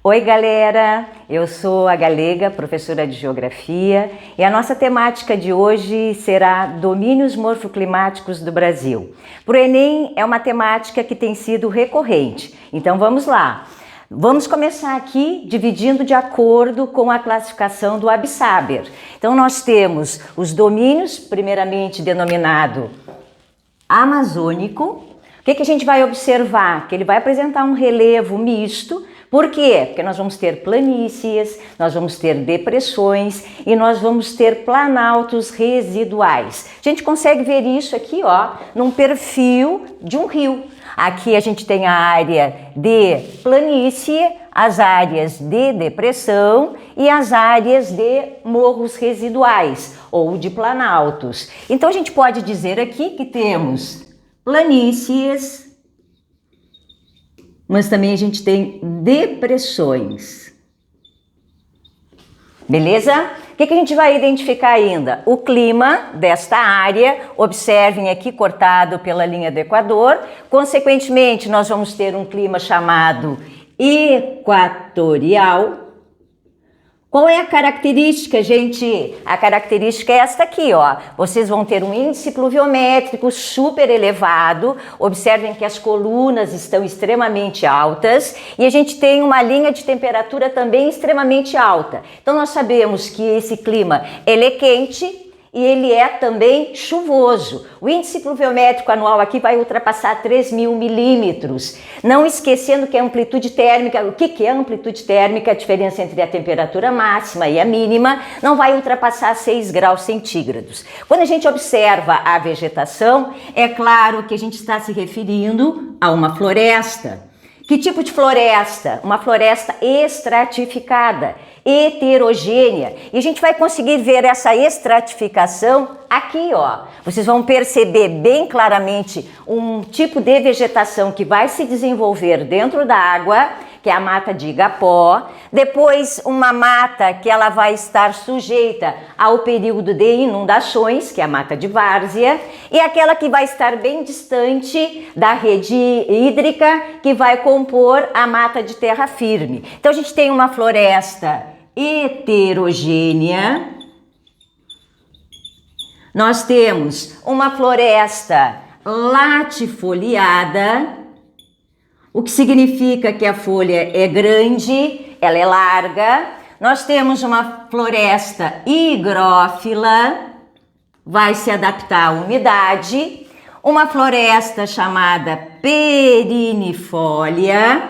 Oi galera, eu sou a Galega, professora de Geografia, e a nossa temática de hoje será Domínios Morfoclimáticos do Brasil. Para o Enem é uma temática que tem sido recorrente, então vamos lá. Vamos começar aqui dividindo de acordo com a classificação do Absaber. Então nós temos os domínios, primeiramente denominado amazônico. O que a gente vai observar? Que ele vai apresentar um relevo misto. Por quê? Porque nós vamos ter planícies, nós vamos ter depressões e nós vamos ter planaltos residuais. A gente consegue ver isso aqui, ó, num perfil de um rio. Aqui a gente tem a área de planície, as áreas de depressão e as áreas de morros residuais ou de planaltos. Então a gente pode dizer aqui que temos planícies, mas também a gente tem depressões. Beleza? O que a gente vai identificar ainda? O clima desta área, observem aqui cortado pela linha do Equador. Consequentemente, nós vamos ter um clima chamado equatorial. Qual é a característica, gente? A característica é esta aqui, ó. Vocês vão ter um índice pluviométrico super elevado. Observem que as colunas estão extremamente altas e a gente tem uma linha de temperatura também extremamente alta. Então nós sabemos que esse clima ele é quente e ele é também chuvoso. O índice pluviométrico anual aqui vai ultrapassar 3.000 milímetros. Não esquecendo que a amplitude térmica, o que é a amplitude térmica? A diferença entre a temperatura máxima e a mínima não vai ultrapassar 6 graus centígrados. Quando a gente observa a vegetação, é claro que a gente está se referindo a uma floresta. Que tipo de floresta? Uma floresta estratificada, heterogênea. E a gente vai conseguir ver essa estratificação aqui, ó. Vocês vão perceber bem claramente um tipo de vegetação que vai se desenvolver dentro da água, que é a mata de igapó. Depois uma mata que ela vai estar sujeita ao período de inundações, que é a mata de várzea, e aquela que vai estar bem distante da rede hídrica, que vai compor a mata de terra firme. Então a gente tem uma floresta heterogênea. Nós temos uma floresta latifoliada, o que significa que a folha é grande, ela é larga. Nós temos uma floresta higrófila, vai se adaptar à umidade. Uma floresta chamada perinifolia,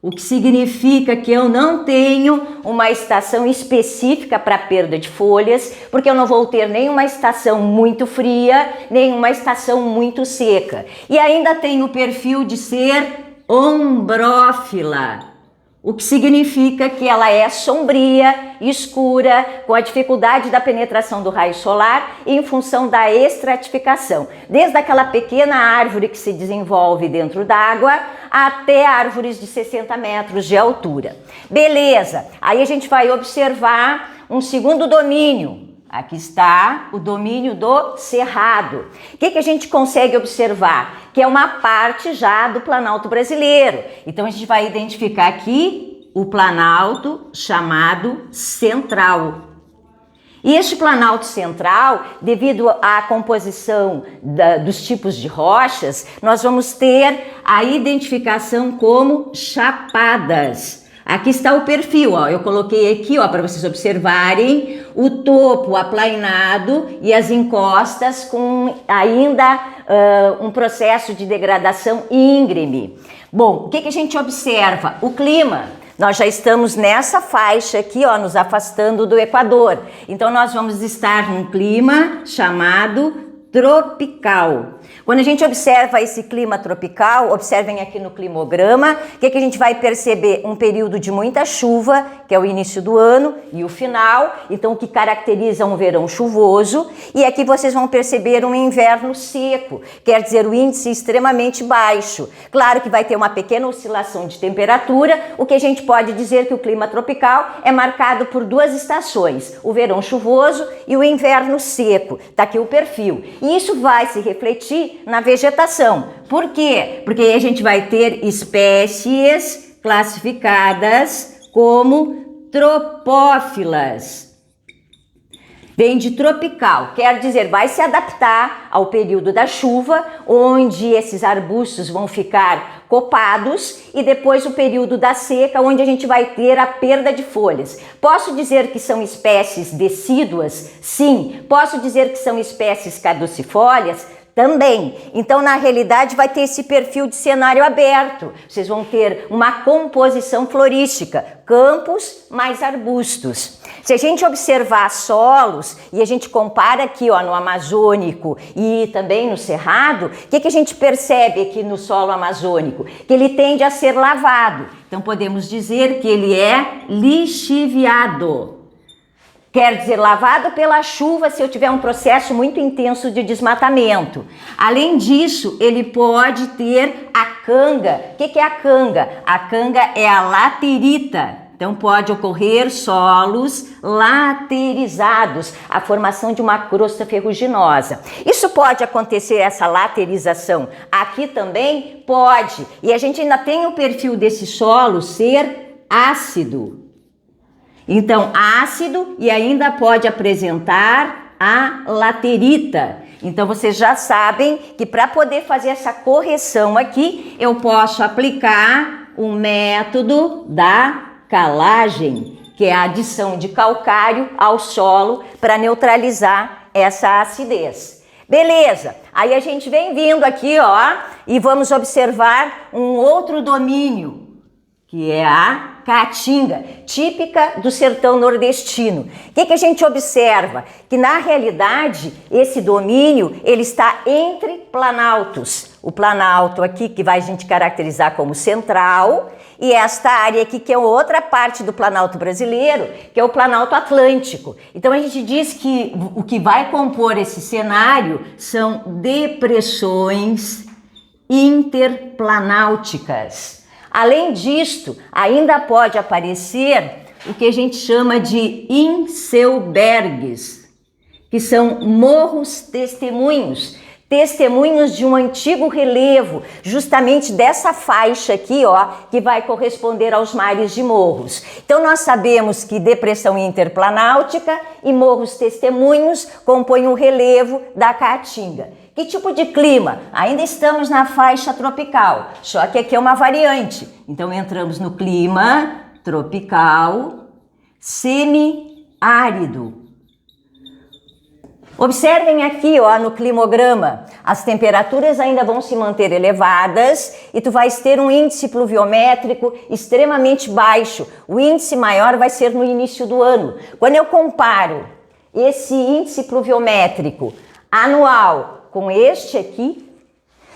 o que significa que eu não tenho uma estação específica para perda de folhas, porque eu não vou ter nenhuma estação muito fria, nenhuma estação muito seca. E ainda tem o perfil de ser ombrófila, o que significa que ela é sombria, escura, com a dificuldade da penetração do raio solar em função da estratificação. Desde aquela pequena árvore que se desenvolve dentro d'água até árvores de 60 metros de altura. Beleza, aí a gente vai observar um segundo domínio. Aqui está o domínio do Cerrado. O que a gente consegue observar? Que é uma parte já do Planalto brasileiro. Então a gente vai identificar aqui o Planalto chamado Central. E este Planalto Central, devido à composição dos tipos de rochas, nós vamos ter a identificação como chapadas. Aqui está o perfil, ó. Eu coloquei aqui, ó, para vocês observarem o topo aplainado e as encostas com ainda um processo de degradação íngreme. Bom, o que a gente observa? O clima. Nós já estamos nessa faixa aqui, ó, nos afastando do Equador. Então nós vamos estar num clima chamado tropical. Quando a gente observa esse clima tropical, observem aqui no climograma, o que a gente vai perceber? Um período de muita chuva, que é o início do ano, e o final, então o que caracteriza um verão chuvoso, e aqui vocês vão perceber um inverno seco, quer dizer, o índice extremamente baixo. Claro que vai ter uma pequena oscilação de temperatura, o que a gente pode dizer que o clima tropical é marcado por duas estações, o verão chuvoso e o inverno seco. Tá aqui o perfil. E isso vai se refletir na vegetação. Por quê? Porque a gente vai ter espécies classificadas como tropófilas. Vem de tropical, quer dizer, vai se adaptar ao período da chuva, onde esses arbustos vão ficar copados, e depois o período da seca, onde a gente vai ter a perda de folhas. Posso dizer que são espécies decíduas? Sim. Posso dizer que são espécies caducifólias? Também. Então, na realidade, vai ter esse perfil de cenário aberto. Vocês vão ter uma composição florística, campos mais arbustos. Se a gente observar solos e a gente compara aqui, ó, no Amazônico e também no Cerrado, o que a gente percebe aqui no solo amazônico? Que ele tende a ser lavado. Então, podemos dizer que ele é lixiviado. Quer dizer, lavado pela chuva se eu tiver um processo muito intenso de desmatamento. Além disso, ele pode ter a canga. O que é a canga? A canga é a laterita. Então, pode ocorrer solos laterizados, a formação de uma crosta ferruginosa. Isso pode acontecer, essa laterização. Aqui também pode. E a gente ainda tem o perfil desse solo ser ácido. Então, ácido, e ainda pode apresentar a laterita. Então, vocês já sabem que para poder fazer essa correção aqui, eu posso aplicar o método da calagem, que é a adição de calcário ao solo para neutralizar essa acidez. Beleza, aí a gente vem vindo aqui, ó, e vamos observar um outro domínio, que é a caatinga, típica do sertão nordestino. O que a gente observa? Que na realidade esse domínio ele está entre planaltos. O planalto aqui que vai a gente caracterizar como central e esta área aqui que é outra parte do planalto brasileiro, que é o planalto atlântico. Então a gente diz que o que vai compor esse cenário são depressões interplanálticas. Além disto, ainda pode aparecer o que a gente chama de inselbergues, que são morros testemunhos, testemunhos de um antigo relevo, justamente dessa faixa aqui, ó, que vai corresponder aos mares de morros. Então nós sabemos que depressão interplanáutica e morros testemunhos compõem o relevo da caatinga. Que tipo de clima? Ainda estamos na faixa tropical, só que aqui é uma variante. Então entramos no clima tropical semiárido. Observem aqui, ó, no climograma, as temperaturas ainda vão se manter elevadas e tu vais ter um índice pluviométrico extremamente baixo. O índice maior vai ser no início do ano. Quando eu comparo esse índice pluviométrico anual com este aqui,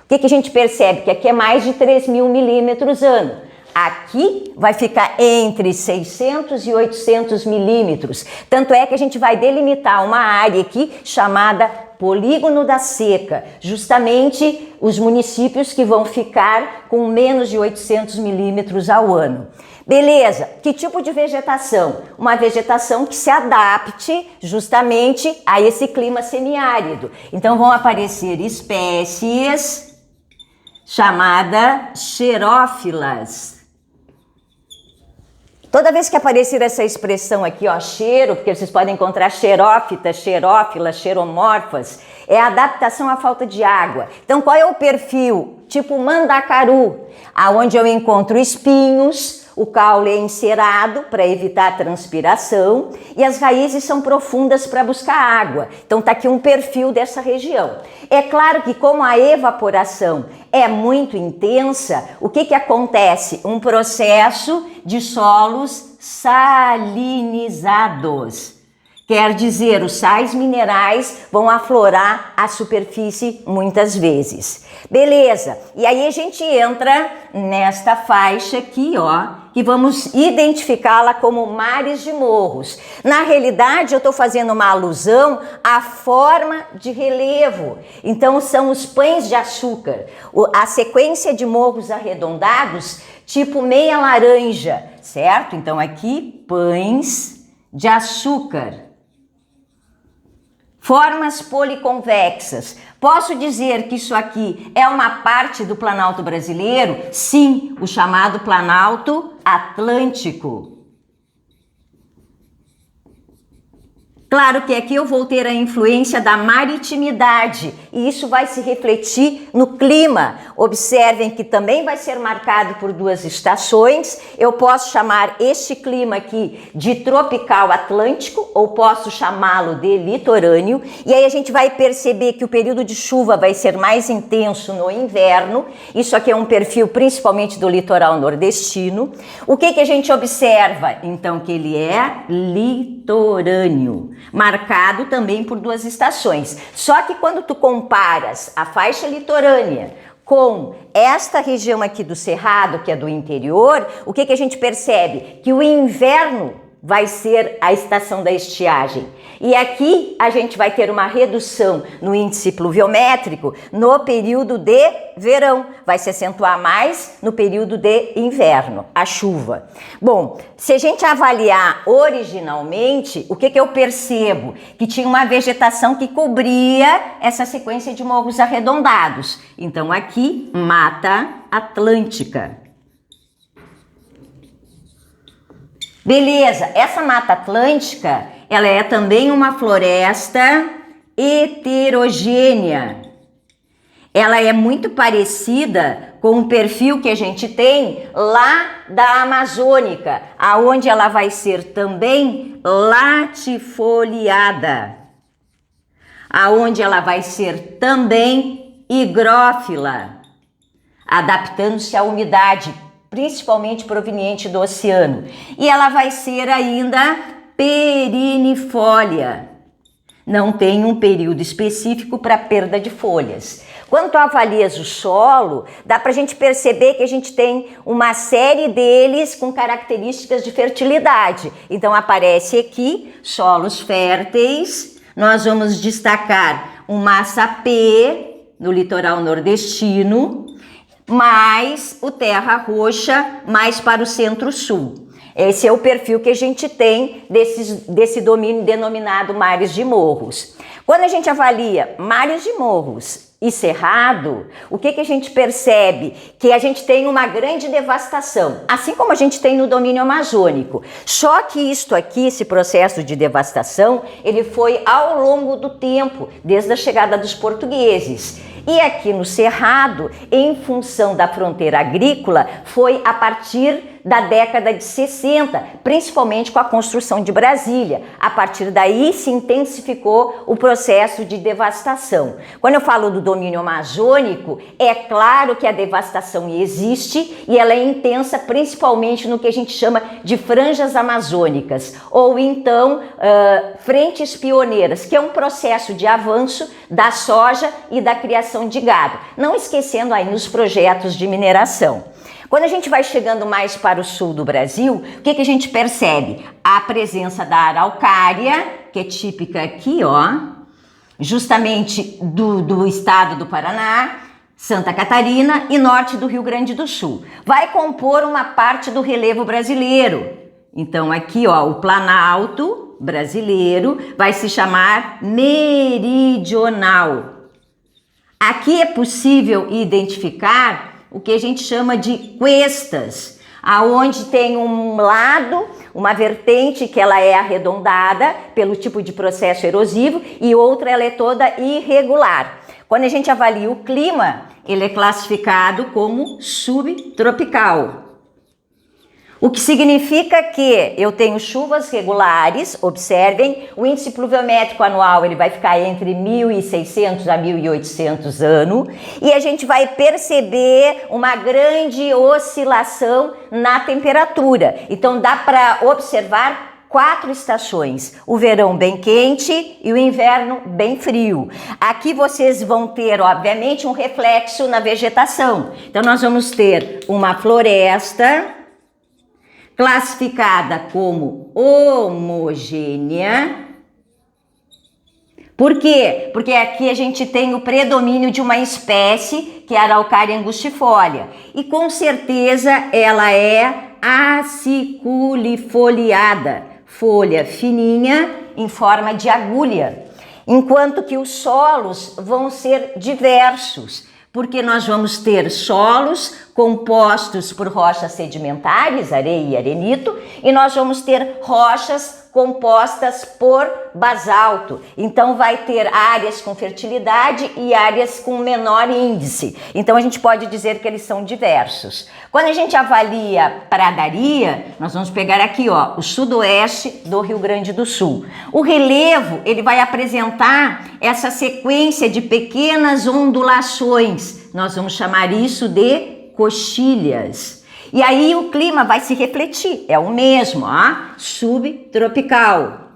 o que a gente percebe? Que aqui é mais de 3.000 milímetros ano. Aqui vai ficar entre 600 e 800 milímetros. Tanto é que a gente vai delimitar uma área aqui chamada Polígono da Seca, justamente os municípios que vão ficar com menos de 800 milímetros ao ano. Beleza, que tipo de vegetação? Uma vegetação que se adapte justamente a esse clima semiárido. Então vão aparecer espécies chamadas xerófilas. Toda vez que aparecer essa expressão aqui, ó, cheiro, porque vocês podem encontrar xerófitas, xerófilas, xeromorfas, é a adaptação à falta de água. Então, qual é o perfil? Tipo mandacaru, aonde eu encontro espinhos, o caule é encerado para evitar a transpiração e as raízes são profundas para buscar água. Então tá aqui um perfil dessa região. É claro que como a evaporação é muito intensa, o que acontece? Um processo de solos salinizados. Quer dizer, os sais minerais vão aflorar a superfície muitas vezes. Beleza, e aí a gente entra nesta faixa aqui, ó, que vamos identificá-la como mares de morros. Na realidade, eu estou fazendo uma alusão à forma de relevo. Então, são os pães de açúcar. A sequência de morros arredondados, tipo meia laranja, certo? Então, aqui, pães de açúcar. Formas policonvexas. Posso dizer que isso aqui é uma parte do Planalto brasileiro? Sim, o chamado Planalto Atlântico. Claro que aqui eu vou ter a influência da maritimidade e isso vai se refletir no clima. Observem que também vai ser marcado por duas estações. Eu posso chamar este clima aqui de tropical atlântico ou posso chamá-lo de litorâneo. E aí a gente vai perceber que o período de chuva vai ser mais intenso no inverno. Isso aqui é um perfil principalmente do litoral nordestino. O que a gente observa? Então que ele é litorâneo, marcado também por duas estações. Só que quando tu comparas a faixa litorânea com esta região aqui do Cerrado, que é do interior, o que a gente percebe? Que o inverno vai ser a estação da estiagem. E aqui a gente vai ter uma redução no índice pluviométrico no período de verão. Vai se acentuar mais no período de inverno, a chuva. Bom, se a gente avaliar originalmente, o que eu percebo? Que tinha uma vegetação que cobria essa sequência de morros arredondados. Então aqui, Mata Atlântica. Beleza, essa Mata Atlântica, ela é também uma floresta heterogênea. Ela é muito parecida com o perfil que a gente tem lá da Amazônica, aonde ela vai ser também latifoliada, aonde ela vai ser também higrófila, adaptando-se à umidade, principalmente proveniente do oceano. E ela vai ser ainda perinifolia. Não tem um período específico para perda de folhas. Quando tu avalias o solo, dá para a gente perceber que a gente tem uma série deles com características de fertilidade. Então aparece aqui solos férteis. Nós vamos destacar um massapê no litoral nordestino, mais o terra roxa mais para o centro-sul. Esse é o perfil que a gente tem desse domínio denominado mares de morros. Quando a gente avalia mares de morros e cerrado, o que a gente percebe? Que a gente tem uma grande devastação, assim como a gente tem no domínio amazônico. Só que isto aqui, esse processo de devastação, ele foi ao longo do tempo, desde a chegada dos portugueses. E aqui no Cerrado, em função da fronteira agrícola, foi a partir da década de 60, principalmente com a construção de Brasília. A partir daí se intensificou o processo de devastação. Quando eu falo do domínio amazônico, é claro que a devastação existe e ela é intensa principalmente no que a gente chama de franjas amazônicas, ou então frentes pioneiras, que é um processo de avanço da soja e da criação de gado. Não esquecendo aí nos projetos de mineração. Quando a gente vai chegando mais para o sul do Brasil, o que a gente percebe? A presença da araucária, que é típica aqui, ó, justamente do estado do Paraná, Santa Catarina e norte do Rio Grande do Sul. Vai compor uma parte do relevo brasileiro. Então aqui, ó, o Planalto brasileiro vai se chamar meridional. Aqui é possível identificar o que a gente chama de cuestas, aonde tem um lado, uma vertente que ela é arredondada pelo tipo de processo erosivo e outra ela é toda irregular. Quando a gente avalia o clima, ele é classificado como subtropical. O que significa que eu tenho chuvas regulares, observem, o índice pluviométrico anual ele vai ficar entre 1.600 a 1.800 ano e a gente vai perceber uma grande oscilação na temperatura. Então dá para observar 4 estações, o verão bem quente e o inverno bem frio. Aqui vocês vão ter, obviamente, um reflexo na vegetação. Então nós vamos ter uma floresta classificada como homogênea. Por quê? Porque aqui a gente tem o predomínio de uma espécie, que é a Araucária angustifolia. E com certeza ela é aciculifoliada, folha fininha em forma de agulha. Enquanto que os solos vão ser diversos, porque nós vamos ter solos compostos por rochas sedimentares, areia e arenito, e nós vamos ter rochas compostas por basalto. Então vai ter áreas com fertilidade e áreas com menor índice. Então a gente pode dizer que eles são diversos. Quando a gente avalia pradaria, nós vamos pegar aqui, ó, o sudoeste do Rio Grande do Sul. O relevo, ele vai apresentar essa sequência de pequenas ondulações. Nós vamos chamar isso de coxilhas. E aí o clima vai se refletir, é o mesmo, ó, subtropical.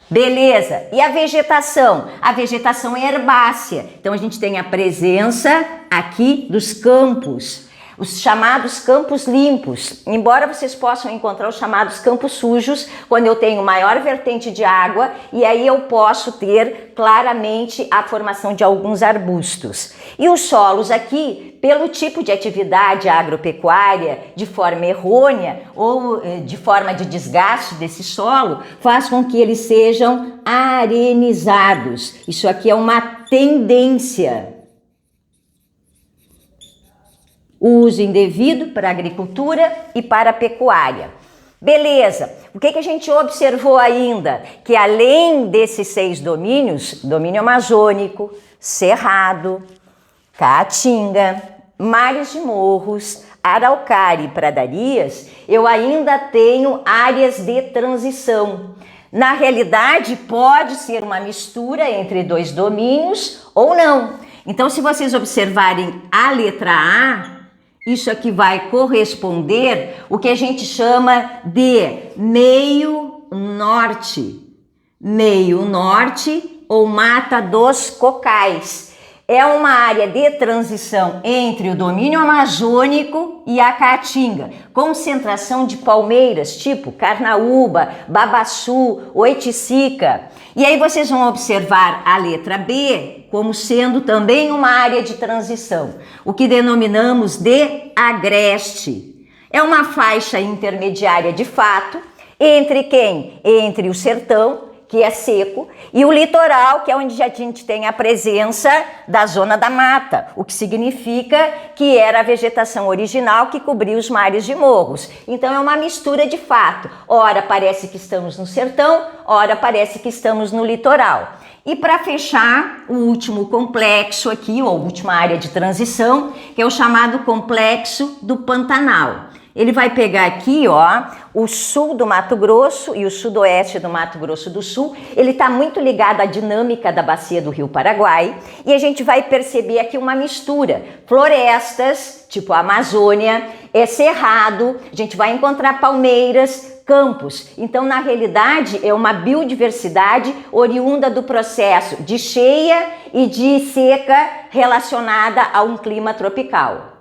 Beleza, e a vegetação? A vegetação é herbácea, então a gente tem a presença aqui dos campos, os chamados campos limpos, embora vocês possam encontrar os chamados campos sujos, quando eu tenho maior vertente de água, e aí eu posso ter claramente a formação de alguns arbustos. E os solos aqui, pelo tipo de atividade agropecuária, de forma errônea ou de forma de desgaste desse solo, faz com que eles sejam arenizados. Isso aqui é uma tendência. O uso indevido para a agricultura e para a pecuária. Beleza, o que a gente observou ainda? Que além desses 6 domínios, domínio amazônico, cerrado, caatinga, mares de morros, araucária e pradarias, eu ainda tenho áreas de transição. Na realidade, pode ser uma mistura entre 2 domínios ou não. Então, se vocês observarem a letra A, isso aqui vai corresponder o que a gente chama de meio norte. Meio norte ou Mata dos Cocais. É uma área de transição entre o domínio amazônico e a caatinga. Concentração de palmeiras, tipo Carnaúba, Babaçu, Oiticica. E aí vocês vão observar a letra B como sendo também uma área de transição, o que denominamos de agreste. É uma faixa intermediária de fato entre quem? Entre o sertão, que é seco, e o litoral, que é onde a gente tem a presença da zona da mata, o que significa que era a vegetação original que cobria os mares de morros. Então é uma mistura de fato. Ora parece que estamos no sertão, ora parece que estamos no litoral. E para fechar, o último complexo aqui, ou a última área de transição, que é o chamado complexo do Pantanal. Ele vai pegar aqui, ó, o sul do Mato Grosso e o sudoeste do Mato Grosso do Sul. Ele está muito ligado à dinâmica da bacia do Rio Paraguai. E a gente vai perceber aqui uma mistura. Florestas, tipo a Amazônia, cerrado, a gente vai encontrar palmeiras, campos. Então, na realidade, é uma biodiversidade oriunda do processo de cheia e de seca relacionada a um clima tropical.